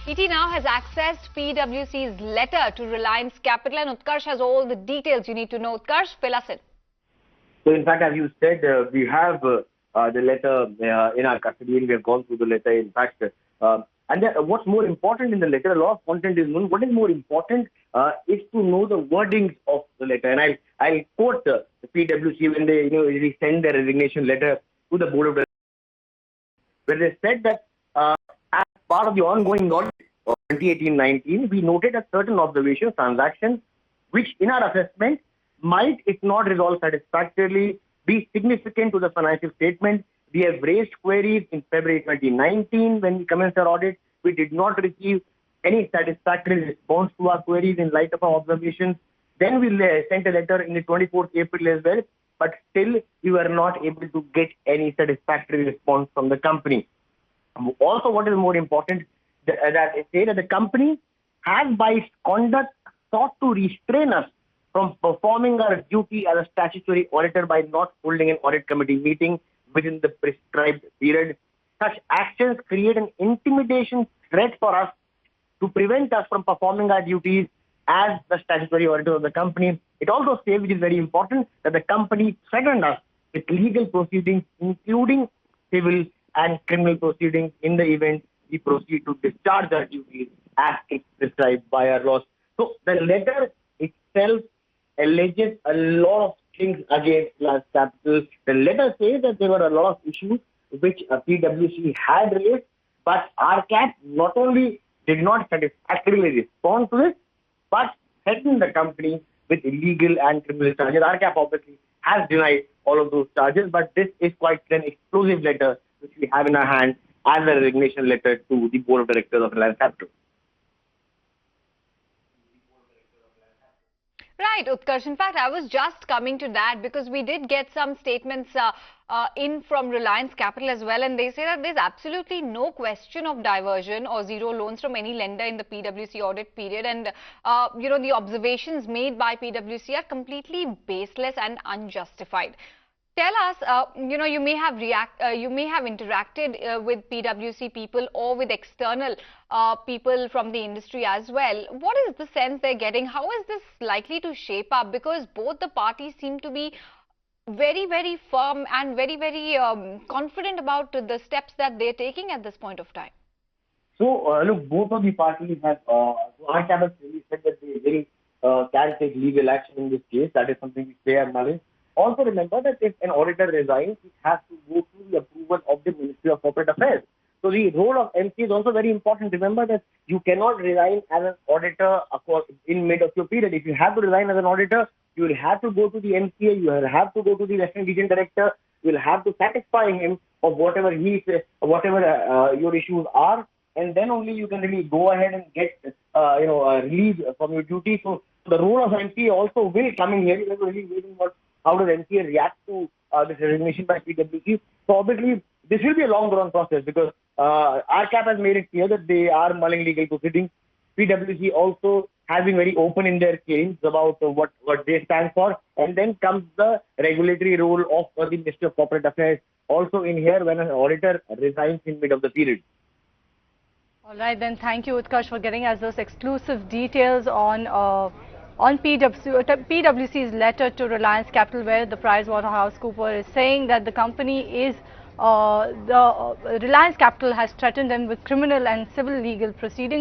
ET now has accessed PwC's letter to Reliance Capital, and Utkarsh has all the details you need to know. Utkarsh, fill us in. So, in fact, as you said, we have the letter in our custody, and we have gone through the letter. In fact, what's more important in the letter, a lot of content is known. What is more important is to know the wordings of the letter. And I'll quote the PwC when they really send their resignation letter to the board of directors, where they said that as part of the ongoing audit of 2018-19, we noted a certain observations, transactions, which in our assessment might, if not resolved satisfactorily, be significant to the financial statement. We have raised queries in February 2019 when we commenced our audit. We did not receive any satisfactory response to our queries in light of our observations. Then we sent a letter in the 24th April as well, but still we were not able to get any satisfactory response from the company. Also, what is more important, that it say that the company has by its conduct sought to restrain us from performing our duty as a statutory auditor by not holding an audit committee meeting within the prescribed period. Such actions create an intimidation threat for us to prevent us from performing our duties as the statutory auditor of the company. It also says, which is very important, that the company threatened us with legal proceedings, including civil and criminal proceedings, in the event we proceed to discharge our duties as prescribed by our laws. So the letter itself alleges a lot of things against Reliance Capital. The letter says that there were a lot of issues which PwC had raised, but RCap not only did not satisfactorily respond to this, but threatened the company with illegal and criminal charges. RCap obviously has denied all of those charges, but this is quite an explosive letter which we have in our hand as a resignation letter to the board of directors of Reliance Capital. Right, Utkarsh. In fact, I was just coming to that because we did get some statements in from Reliance Capital as well, and they say that there's absolutely no question of diversion or zero loans from any lender in the PwC audit period, and the observations made by PwC are completely baseless and unjustified. Tell us, you may have interacted with PwC people or with external people from the industry as well. What is the sense they're getting? How is this likely to shape up? Because both the parties seem to be very, very firm and very, very confident about the steps that they're taking at this point of time. So, look, both of the parties have, RCap has really said that they can take legal action in this case. That is something which they are knowledge. Also remember that if an auditor resigns, it has to go through the approval of the Ministry of Corporate Affairs. So the role of MC is also very important. Remember that you cannot resign as an auditor in mid of your period. If you have to resign as an auditor, you will have to go to the MCA, you will have to go to the Western Region Director, you will have to satisfy him of whatever your issues are, and then only you can really go ahead and get relief from your duty. So the role of MCA also will come in here. You have to really wait and watch how does MCA react to this resignation by PwC. So obviously, this will be a long-run process because RCap has made it clear that they are mulling legal proceedings. PwC also has been very open in their claims about what they stand for. And then comes the regulatory role of the Ministry of Corporate Affairs also in here when an auditor resigns in mid of the period. All right, then thank you, Utkarsh, for getting us those exclusive details on PwC's letter to Reliance Capital, where the PricewaterhouseCoopers is saying that the company is, Reliance Capital has threatened them with criminal and civil legal proceedings.